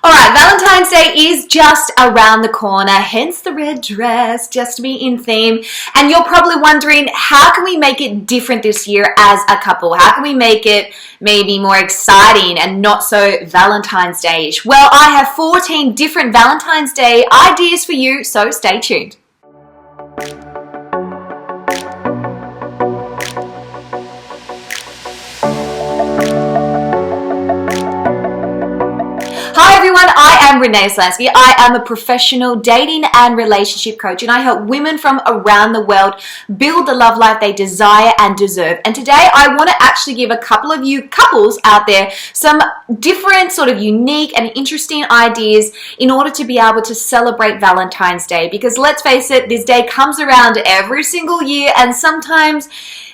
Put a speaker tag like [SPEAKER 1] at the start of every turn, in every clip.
[SPEAKER 1] All right, Valentine's Day is just around the corner, hence the red dress, just to be in theme. And you're probably wondering, how can we make it different this year as a couple? How can we make it maybe more exciting and not so Valentine's Day-ish? Well, I have 14 different Valentine's Day ideas for you, so stay tuned. Hi everyone, I am Renee Slansky. I am a professional dating and relationship coach, and I help women from around the world build the love life they desire and deserve. And today I want to actually give a couple of you couples out there some different sort of unique and interesting ideas in order to be able to celebrate Valentine's Day. Because let's face it, this day comes around every single year, and sometimes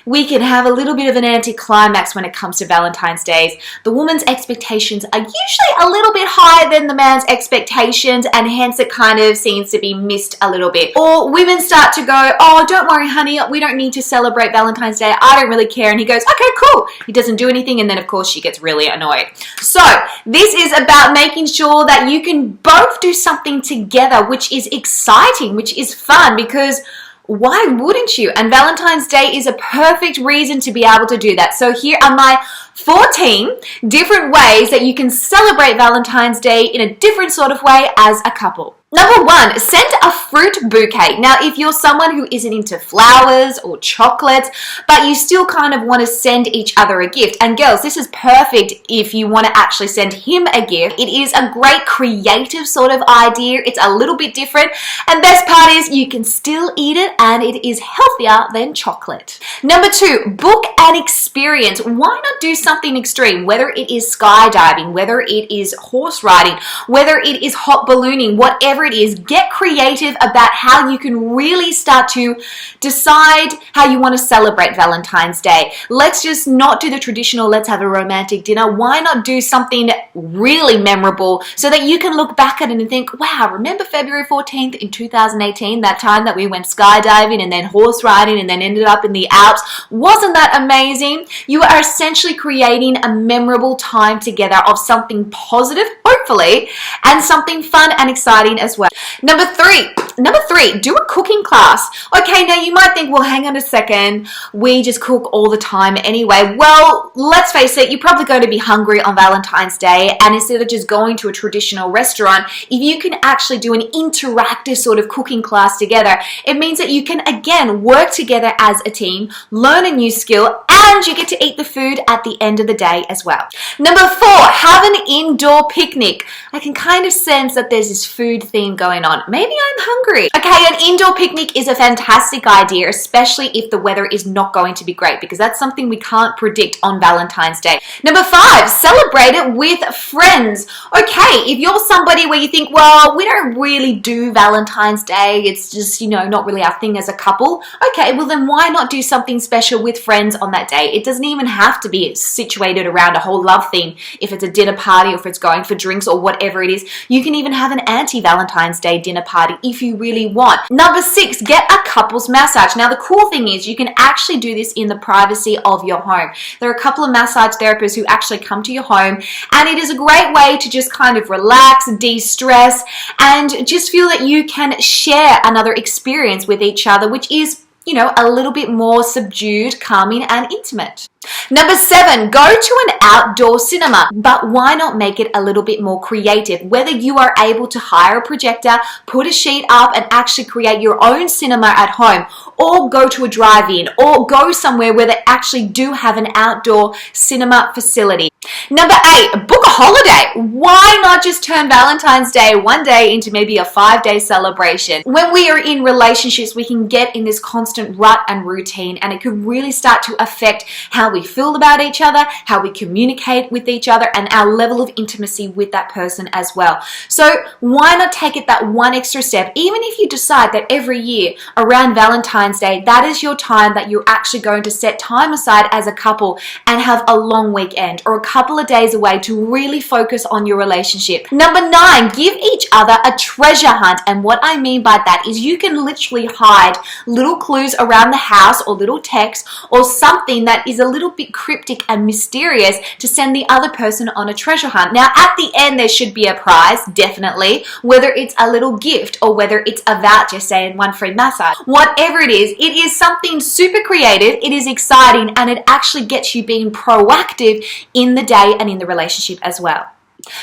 [SPEAKER 1] we can have a little bit of an anticlimax when it comes to Valentine's Days. The woman's expectations are usually a little bit higher than the man's expectations, and hence it kind of seems to be missed a little bit. Or women start to go, oh, don't worry, honey, we don't need to celebrate Valentine's Day. I don't really care. And he goes, okay, cool. He doesn't do anything, and then of course she gets really annoyed. So this is about making sure that you can both do something together, which is exciting, which is fun, because why wouldn't you? And Valentine's Day is a perfect reason to be able to do that. So here are my 14 different ways that you can celebrate Valentine's Day in a different sort of way as a couple. Number 1, send a fruit bouquet. Now, if you're someone who isn't into flowers or chocolates, but you still kind of want to send each other a gift, and girls, this is perfect if you want to actually send him a gift. It is a great creative sort of idea. It's a little bit different, and best part is you can still eat it, and it is healthier than chocolate. Number 2, book an experience. Why not do something extreme? Whether it is skydiving, whether it is horse riding, whether it is hot ballooning, whatever it is, get creative about how you can really start to decide how you want to celebrate Valentine's Day. Let's just not do the traditional, let's have a romantic dinner. Why not do something really memorable so that you can look back at it and think, wow, remember February 14th in 2018, that time that we went skydiving and then horse riding and then ended up in the Alps? Wasn't that amazing? You are essentially creating a memorable time together of something positive, hopefully, and something fun and exciting as well. Number three, do a cooking class. Okay, now you might think, well, hang on a second, we just cook all the time anyway. Well, let's face it, you're probably going to be hungry on Valentine's Day, and instead of just going to a traditional restaurant, if you can actually do an interactive sort of cooking class together, it means that you can, again, work together as a team, learn a new skill, and you get to eat the food at the end of the day as well. Number 4, have an indoor picnic. I can kind of sense that there's this food theme going on. Maybe I'm hungry. Okay, an indoor picnic is a fantastic idea, especially if the weather is not going to be great, because that's something we can't predict on Valentine's Day. Number 5, celebrate it with friends. Okay, if you're somebody where you think, well, we don't really do Valentine's Day, it's just, not really our thing as a couple. Okay, well then why not do something special with friends on that day? It doesn't even have to be situated around a whole love theme. If it's a dinner party or if it's going for drinks or whatever it is, you can even have an anti-Valentine's Day dinner party if you really want. Number 6, get a couples massage. Now the cool thing is you can actually do this in the privacy of your home. There are a couple of massage therapists who actually come to your home, and it is a great way to just kind of relax, de-stress, and just feel that you can share another experience with each other, which is a little bit more subdued, calming, and intimate. Number 7, go to an outdoor cinema, but why not make it a little bit more creative? Whether you are able to hire a projector, put a sheet up, and actually create your own cinema at home, or go to a drive-in, or go somewhere where they actually do have an outdoor cinema facility. Number 8, book a holiday. Why not just turn Valentine's Day one day into maybe a 5-day celebration? When we are in relationships, we can get in this constant rut and routine, and it could really start to affect how we feel about each other, how we communicate with each other, and our level of intimacy with that person as well. So why not take it that one extra step? Even if you decide that every year around Valentine's Day, that is your time that you're actually going to set time aside as a couple and have a long weekend or a couple of days away to really focus on your relationship. Number 9, give each other a treasure hunt. And what I mean by that is you can literally hide little clues around the house or little text or something that is a little bit cryptic and mysterious to send the other person on a treasure hunt. Now, at the end, there should be a prize, definitely, whether it's a little gift or whether it's a voucher saying 1 free massage. Whatever it is something super creative, it is exciting, and it actually gets you being proactive in the day and in the relationship as well.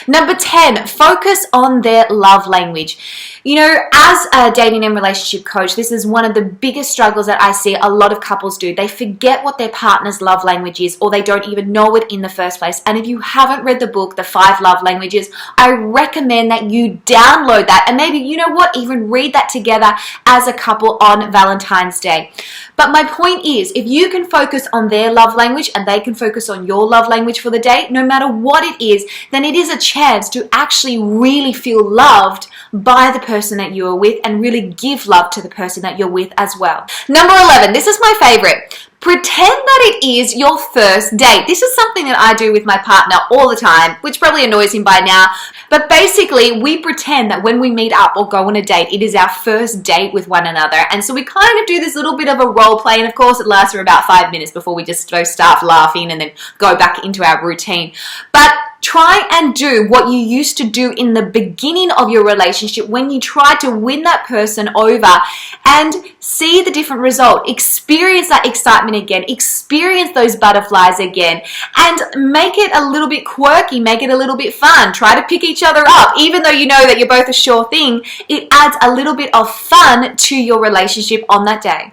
[SPEAKER 1] Number 10, focus on their love language. You know, as a dating and relationship coach, this is one of the biggest struggles that I see a lot of couples do. They forget what their partner's love language is, or they don't even know it in the first place. And if you haven't read the book, The 5 Love Languages, I recommend that you download that and maybe, you know what, even read that together as a couple on Valentine's Day. But my point is, if you can focus on their love language and they can focus on your love language for the day, no matter what it is, then it is a chance to actually really feel loved by the person that you are with and really give love to the person that you're with as well. Number 11, this is my favorite. Pretend that it is your first date. This is something that I do with my partner all the time, which probably annoys him by now. But basically, we pretend that when we meet up or go on a date, it is our first date with one another. And so we kind of do this little bit of a role play. And of course, it lasts for about 5 minutes before we just start laughing and then go back into our routine. But try and do what you used to do in the beginning of your relationship when you tried to win that person over and see the different result. Experience that excitement again. Experience those butterflies again and make it a little bit quirky. Make it a little bit fun. Try to pick each other up. Even though you know that you're both a sure thing, it adds a little bit of fun to your relationship on that day.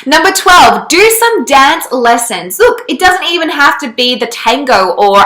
[SPEAKER 1] Number 12, do some dance lessons. Look, it doesn't even have to be the tango or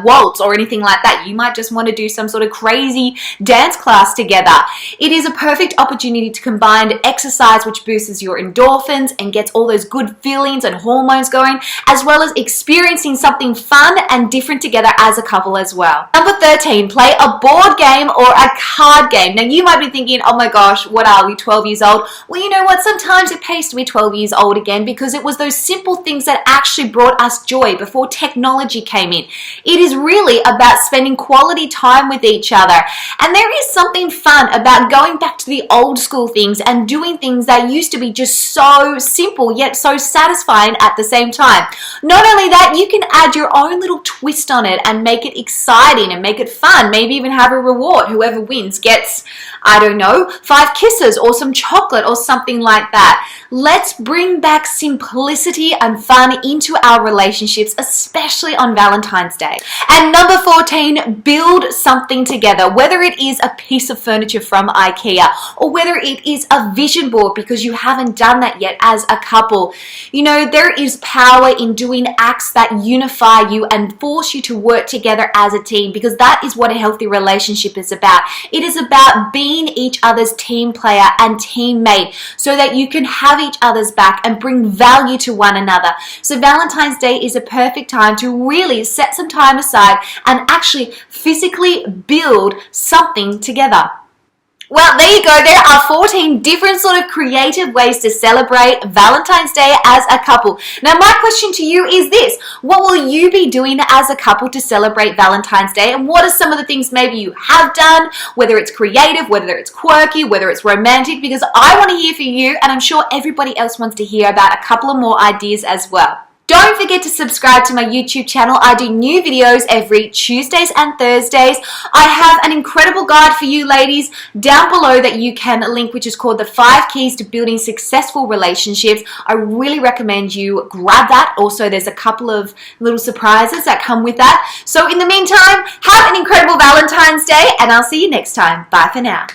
[SPEAKER 1] waltz or anything like that. You might just want to do some sort of crazy dance class together. It is a perfect opportunity to combine exercise, which boosts your endorphins and gets all those good feelings and hormones going, as well as experiencing something fun and different together as a couple as well. Number 13, play a board game or a card game. Now, you might be thinking, oh my gosh, what are we, 12 years old? Well, you know what? Sometimes it pays to be 12 years old again because it was those simple things that actually brought us joy before technology came in. It is really about spending quality time with each other. And there is something fun about going back to the old school things and doing things that used to be just so simple yet so satisfying at the same time. Not only that, you can add your own little twist on it and make it exciting and make it fun. Maybe even have a reward. Whoever wins gets, I don't know, 5 kisses or some chocolate or something like that. Let's bring back simplicity and fun into our relationships, especially on Valentine's Day. And number 14, build something together, whether it is a piece of furniture from IKEA or whether it is a vision board because you haven't done that yet as a couple. You know, there is power in doing acts that unify you and force you to work together as a team because that is what a healthy relationship is about. It is about being each other's team player and teammate so that you can have each other's back and bring value to one another. So Valentine's Day is a perfect time to really set some time aside and actually physically build something together. Well, there you go. There are 14 different sort of creative ways to celebrate Valentine's Day as a couple. Now, my question to you is this. What will you be doing as a couple to celebrate Valentine's Day? And what are some of the things maybe you have done, whether it's creative, whether it's quirky, whether it's romantic? Because I want to hear from you, and I'm sure everybody else wants to hear about a couple of more ideas as well. Don't forget to subscribe to my YouTube channel. I do new videos every Tuesdays and Thursdays. I have an incredible guide for you ladies down below that you can link, which is called the 5 Keys to Building Successful Relationships. I really recommend you grab that. Also, there's a couple of little surprises that come with that. So in the meantime, have an incredible Valentine's Day and I'll see you next time. Bye for now.